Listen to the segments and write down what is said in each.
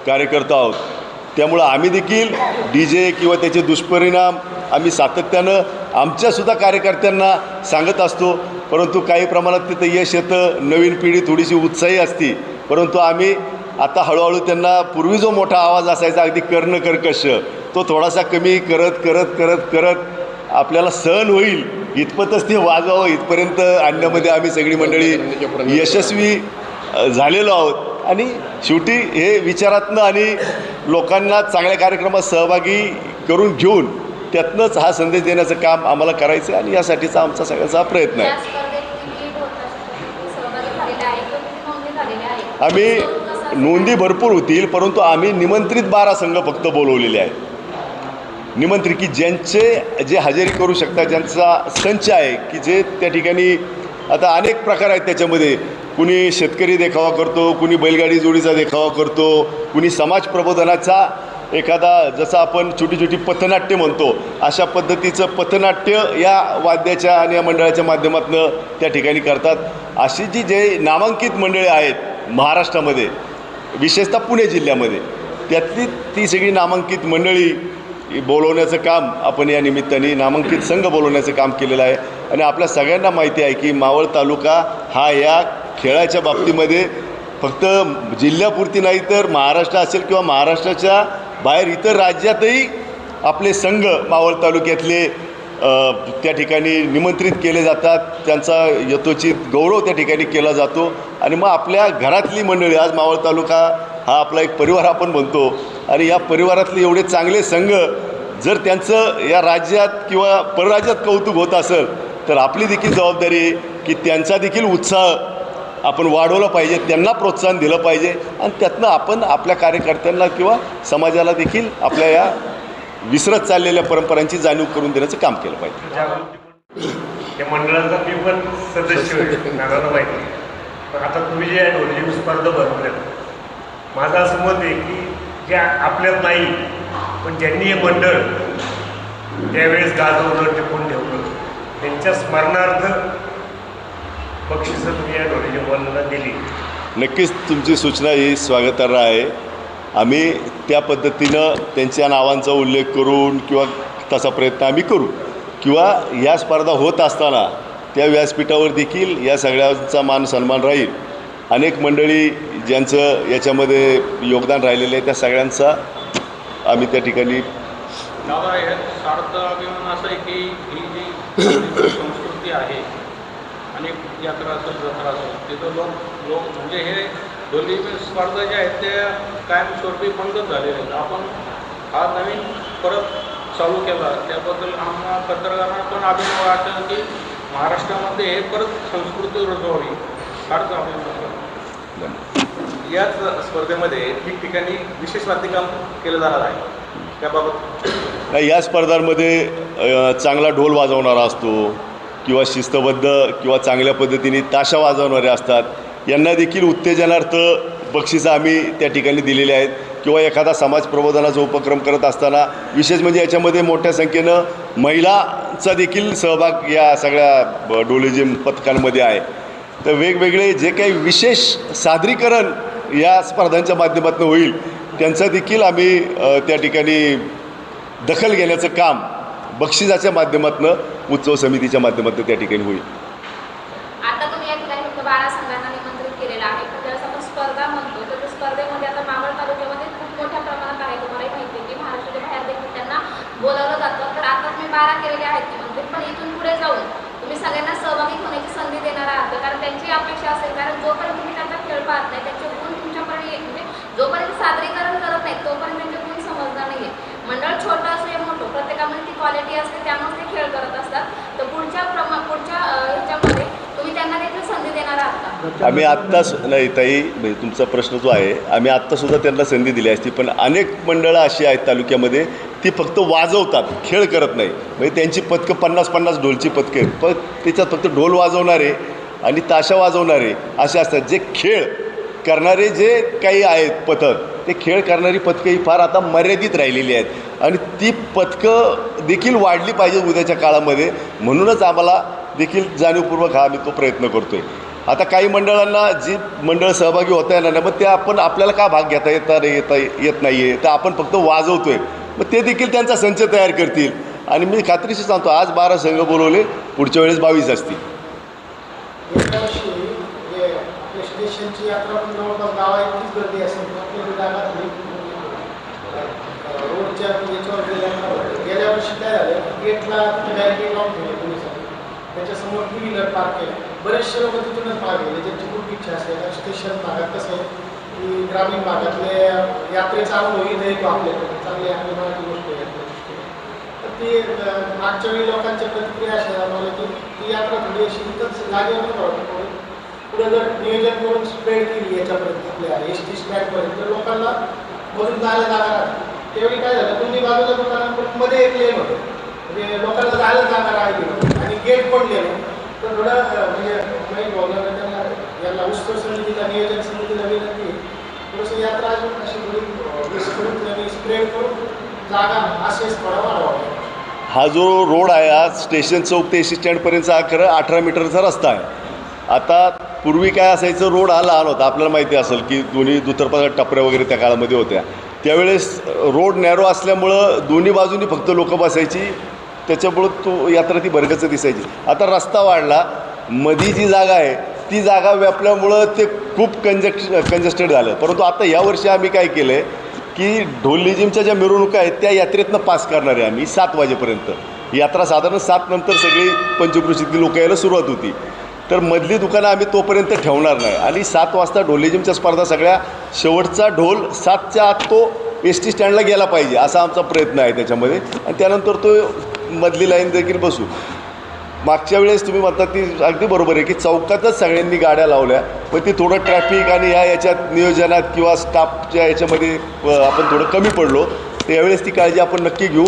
कार्यकर्ता आहोत. त्यामुळं आम्ही देखील DJ किंवा त्याचे दुष्परिणाम आम्ही सातत्यानं आमच्यासुद्धा कार्यकर्त्यांना सांगत असतो. परंतु काही प्रमाणात तिथं यश येतं, नवीन पिढी थोडीशी उत्साही असती. परंतु आम्ही आता हळूहळू त्यांना पूर्वी जो मोठा आवाज असायचा अगदी कर्णकर्कश तो थोडासा कमी करत करत करत करत आपल्याला सहन होईल इतपतच ते वाजवावं इथपर्यंत आणण्यामध्ये आम्ही सगळी मंडळी यशस्वी झालेलो आहोत. आणि शेवटी हे विचारातनं आणि लोकांना चांगल्या कार्यक्रमात सहभागी करून घेऊन त्यातनंच हा संदेश देण्याचं काम आम्हाला करायचं आहे आणि यासाठीचा आमचा सगळ्यांचा प्रयत्न आहे. आम्ही नोंदी भरपूर होतील, परंतु आम्ही निमंत्रित 12 संघ फक्त बोलवलेले आहेत. निमंत्रित की ज्यांचे जे हजेरी करू शकतात, ज्यांचा संच आहे की जे त्या ठिकाणी आता अनेक प्रकार आहेत त्याच्यामध्ये. कुणी शेतकरी देखावा करतो, कुणी बैलगाडी जोडीचा देखावा करतो, कुणी समाज प्रबोधनाचा एखादा जसं आपण छोटी छोटी पथनाट्य म्हणतो अशा पद्धतीचं पथनाट्य या वाद्याच्या आणि या मंडळाच्या माध्यमातून त्या ठिकाणी करतात. अशी जी जे नामांकित मंडळे आहेत महाराष्ट्रामध्ये विशेषतः पुणे जिल्ह्यामध्ये त्यातली ती सगळी नामांकित मंडळी बोलवण्याचं काम आपण या निमित्ताने नामांकित संघ बोलवण्याचं काम केलेलं आहे. आणि आपल्या सगळ्यांना माहिती आहे की मावळ तालुका हा या खेळाच्या बाबतीमध्ये फक्त जिल्ह्यापुरती नाही तर महाराष्ट्र असेल किंवा महाराष्ट्राच्या बाहेर इतर राज्यातही आपले संघ मावळ तालुक्यातले त्या ठिकाणी निमंत्रित केले जातात. त्यांचा यथोचित गौरव त्या ठिकाणी केला जातो. आणि मग आपल्या घरातली मंडळी आज मावळ तालुका हा आपला एक परिवार आपण म्हणतो आणि या परिवारातले एवढे चांगले संघ जर त्यांचं या राज्यात किंवा परराज्यात कौतुक होत असेल तर आपली देखील जबाबदारी आहे की त्यांचा देखील उत्साह आपण वाढवला पाहिजे, त्यांना प्रोत्साहन दिलं पाहिजे आणि त्यातनं आपण आपल्या कार्यकर्त्यांना किंवा समाजाला देखील आपल्या या विसरत चाललेल्या परंपरांची जाणीव करून देण्याचं काम केलं पाहिजे. या मंडळाचा मी पण सदस्य नानाला माहिती. पण आता तुम्ही जे ढोलची स्पर्धा भरवल्यात माझं असं मत आहे की ज्या आपल्यात नाही पण ज्यांनी हे मंडळ त्यावेळेस गाजवलं टिपून ठेवलं त्यांच्या स्मरणार्थ बक्षिसं तुम्ही या ढोलीच्या बॉलला दिली. नक्कीच तुमची सूचना ही स्वागतार्ह आहे. आम्ही त्या पद्धतीनं त्यांच्या नावांचा उल्लेख करून किंवा तसा प्रयत्न आम्ही करू किंवा या स्पर्धा होत असताना त्या व्यासपीठावर देखील या सगळ्यांचा मान सन्मान राहील. अनेक मंडळी ज्यांचं याच्यामध्ये योगदान राहिलेलं आहे त्या सगळ्यांचा आम्ही त्या ठिकाणी दादा हे सार्थ अभिमान असं आहे की ही जी संस्कृती आहे अनेक यात्रा असेल जत्रा असेल तिथं लोक म्हणजे हे दोन्ही स्पर्धा ज्या आहेत त्या कायमस्वरूपी बंदच झालेल्या आहेत. आपण हा नवीन परत चालू केला त्याबद्दल आम्हाला पत्रकारांना पण अभिमान वाटतं की महाराष्ट्रामध्ये हे परत संस्कृती रुजवावी. सार्थ अभिमान याच स्पर्धेमध्ये ठिकठिकाणी विशेष वाद्यकाम केलं जाणार आहे त्याबाबत या स्पर्धांमध्ये चांगला ढोल वाजवणारा असतो किंवा शिस्तबद्ध किंवा चांगल्या पद्धतीने ताशा वाजवणारे असतात. यांना देखील उत्तेजनार्थ बक्षिसं आम्ही त्या ठिकाणी दिलेले आहेत. किंवा एखादा समाज प्रबोधनाचा उपक्रम करत असताना विशेष म्हणजे याच्यामध्ये मोठ्या संख्येनं महिलांचा देखील सहभाग या सगळ्या ढोलीजिम पथकांमध्ये आहे. तर वेगवेगळे जे काही विशेष सादरीकरण या स्पर्धांच्या माध्यमातून होईल त्यांचा देखील आम्ही त्या ठिकाणी दखल घेण्याचं काम बक्षिसाच्या माध्यमातून उत्सव समितीच्या माध्यमातून त्या ठिकाणी होईल. आता तुम्ही या ठिकाणी फक्त 12 संघांना निमंत्रित केलेलं आहे. पण ज्यावेळेस आपण स्पर्धा म्हणतो तर त्या स्पर्धेमध्ये आता मावळ तालुक्यामध्ये खूप मोठ्या प्रमाणात आहे. तुम्हाला माहिती आहे की महाराष्ट्राच्या बाहेर देखील त्यांना बोलावलं जातं. तर आता तुम्ही 12 केलेले आहेत निमंत्रित, पण इथून पुढे जाऊन तुम्ही सगळ्यांना सहभागी होण्याची संधी देणार आहात. कारण त्यांची अपेक्षा असेल, कारण जोपर्यंत तुम्ही त्यांचा खेळ पाहत नाही त्यांचे गुण तुमच्यापर्यंत म्हणजे जोपर्यंत सादरीकरण करत नाही तोपर्यंत त्यांचे गुण समजणार नाही. मंडळ छोटं असो या मोठं प्रत्येकामध्ये ती क्वालिटी असते त्यामुळे ते खेळ करत असतात. तर पुढच्या ह्याच्यामध्ये तुम्ही त्यांना देखील संधी देणार आहात का? आम्ही आत्ताच नाही ताई म्हणजे तुमचा प्रश्न जो आहे आम्ही आत्तासुद्धा त्यांना संधी दिली असती. पण अनेक मंडळं अशी आहेत तालुक्यामध्ये ती फक्त वाजवतात, खेळ करत नाही. म्हणजे त्यांची पथकं 50-50 ढोलची पथकं आहेत. पण त्याच्यात फक्त ढोल वाजवणारे आणि ताशा वाजवणारे असे असतात. जे खेळ करणारे जे काही आहेत पथक ते खेळ करणारी पथकं ही फार आता मर्यादित राहिलेली आहेत आणि ती पथकं देखील वाढली पाहिजे उद्याच्या काळामध्ये. म्हणूनच आम्हाला देखील जाणीवपूर्वक हा आम्ही तो प्रयत्न करतो आहे. आता काही मंडळांना जी मंडळ सहभागी होता येणार नाही, मग ते आपण आपल्याला का भाग घेता येत नाही आहे, तर आपण फक्त वाजवतो आहे. मग ते देखील त्यांचा संच तयार करतील आणि मी खात्रीशी सांगतो आज 12 संघ बोलवले, पुढच्या वेळेस 22 असतील. गेल्या वर्षी म्हणजे आपल्या स्टेशनची यात्रा पण जवळपास गावाइतकीच गर्दी असेल तर आपल्याला जागा थोडी रोडच्या याच्यावर गेल्या वर्षी काय झालं, गेटला बॅरिकेड लावून ठेवले पोलिसांनी, त्याच्यासमोर 2 व्हीलर पार्क केले. बरेचसे लोक तिथूनच मागे गेले ज्यांची खूप इच्छा असेल. स्टेशन भागात कसं आहे की ग्रामीण भागातले यात्रेचा अनुभव इथं येतो आपल्याकडे, चांगली आपली मराठी गोष्ट आहे आपल्या दृष्टीने. तर ती मागच्या वेळी लोकांच्या प्रतिक्रिया अशा जाणवल्या की ती यात्रा थोडी अशी इथंच जागेवर नव्हती, पुढे जर नियोजन करून स्प्रेड केली याच्यापर्यंत आपल्या SD स्टँडपर्यंत तर लोकांना मधून जायला जागा राहते. त्यावेळी काय झालं, दोन्ही बाजूला दुकानांपर्यंत मध्ये एक लेन होतं, म्हणजे लोकांना जायला जागा राहिली आणि गेट पण लेन. तर थोडं म्हणजे काही बोलणार त्यांना याला उत्सव समितीला नियोजन समितीला विनंती थोडंसं यात्रा अशी थोडी विस्तृत आणि स्प्रेड करून जागा असेच थोडा वाढवावा. हा जो रोड आहे आज स्टेशन चौक ते SD स्टँडपर्यंतचा हा खरं 18 मीटरचा रस्ता आहे. आता पूर्वी काय असायचं, रोड हा लहान होता, आपल्याला माहिती असेल की दोन्ही दुतर्फा टपऱ्या वगैरे त्या काळामध्ये होत्या. त्यावेळेस रोड नॅरो असल्यामुळं दोन्ही बाजूनी फक्त लोकं बसायची, त्याच्यामुळं तो यात्रा ती भरगच दिसायची. आता रस्ता वाढला, मधी जी जागा आहे ती जागा व्यापल्यामुळं ते खूप कंजेस्टेड झालं. परंतु आता यावर्षी आम्ही काय केलं आहे की ढोल लेझिमच्या ज्या मिरवणुका आहेत त्या यात्रेतनं पास करणार आहे आम्ही 7 वाजेपर्यंत. यात्रा साधारण 7 नंतर सगळी पंचक्रोशीतली लोकं यायला सुरुवात होती, तर मधली दुकानं आम्ही तोपर्यंत ठेवणार नाही आणि 7 वाजता ढोल लेझिमच्या स्पर्धा सगळ्या शेवटचा ढोल 7च्या आत तो SD स्टँडला गेला पाहिजे असा आमचा प्रयत्न आहे त्याच्यामध्ये. आणि त्यानंतर तो मधली लाईन देखील बसू. मागच्या वेळेस तुम्ही म्हणता ती अगदी बरोबर आहे की चौकातच सगळ्यांनी गाड्या लावल्या, पण ती थोडं ट्रॅफिक आणि याच्यात नियोजनात किंवा स्टाफच्या याच्यामध्ये आपण थोडं कमी पडलो. तर यावेळेस ती काळजी आपण नक्की घेऊ.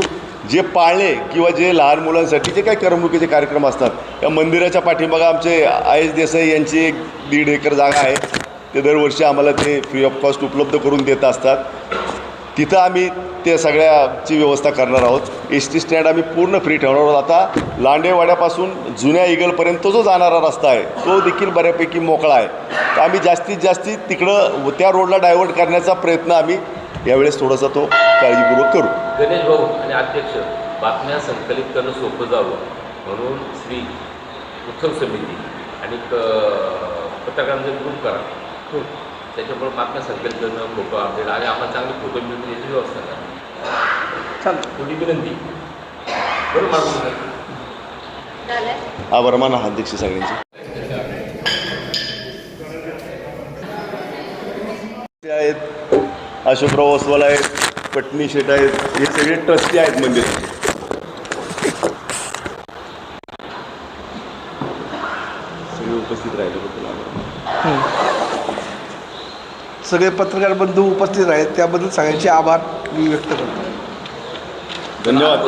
जे पाळणे किंवा जे लहान मुलांसाठी जे काही करमणुकीचे कार्यक्रम असतात, या मंदिराच्या पाठीमागं आमचे IS देसाई यांची 1.5 एकर जागा आहे, ते दरवर्षी आम्हाला ते फ्री ऑफ कॉस्ट उपलब्ध करून देत असतात. तिथं आम्ही ते सगळ्याची व्यवस्था करणार आहोत. SD स्टँड आम्ही पूर्ण फ्री ठेवणार आहोत. आता लांडेवाड्यापासून जुन्या इगलपर्यंत जो जाणारा रस्ता आहे तो देखील बऱ्यापैकी मोकळा आहे. तर आम्ही जास्तीत तिकडं त्या रोडला डायव्हर्ट करण्याचा प्रयत्न आम्ही यावेळेस थोडासा तो काळजीपूर्वक करू. गणेश भाऊ आणि अध्यक्ष, बातम्या संकलित करणं सोपं जावं म्हणून श्री उत्सव समिती आणि पत्रकारांचा ग्रुप करा. त्याच्यामुळे बातम्या संकलित करणं फोटो अपडेट आणि आपण चांगले फोटो मिळतील याची व्यवस्था करा. चालेल, थोडी विनंती बरोबर मागून आभार माना अध्यक्ष सगळ्यांचे. आहेत अशोकराव ओसवाल आहेत, पटणी शेट आहेत, हे सगळे ट्रस्टी आहेत मंदिराचे. सगळे उपस्थित राहिल्याबद्दल आभार. सगळे पत्रकार बंधू उपस्थित आहेत त्याबद्दल सगळ्यांचे आभार मी व्यक्त करतो. धन्यवाद.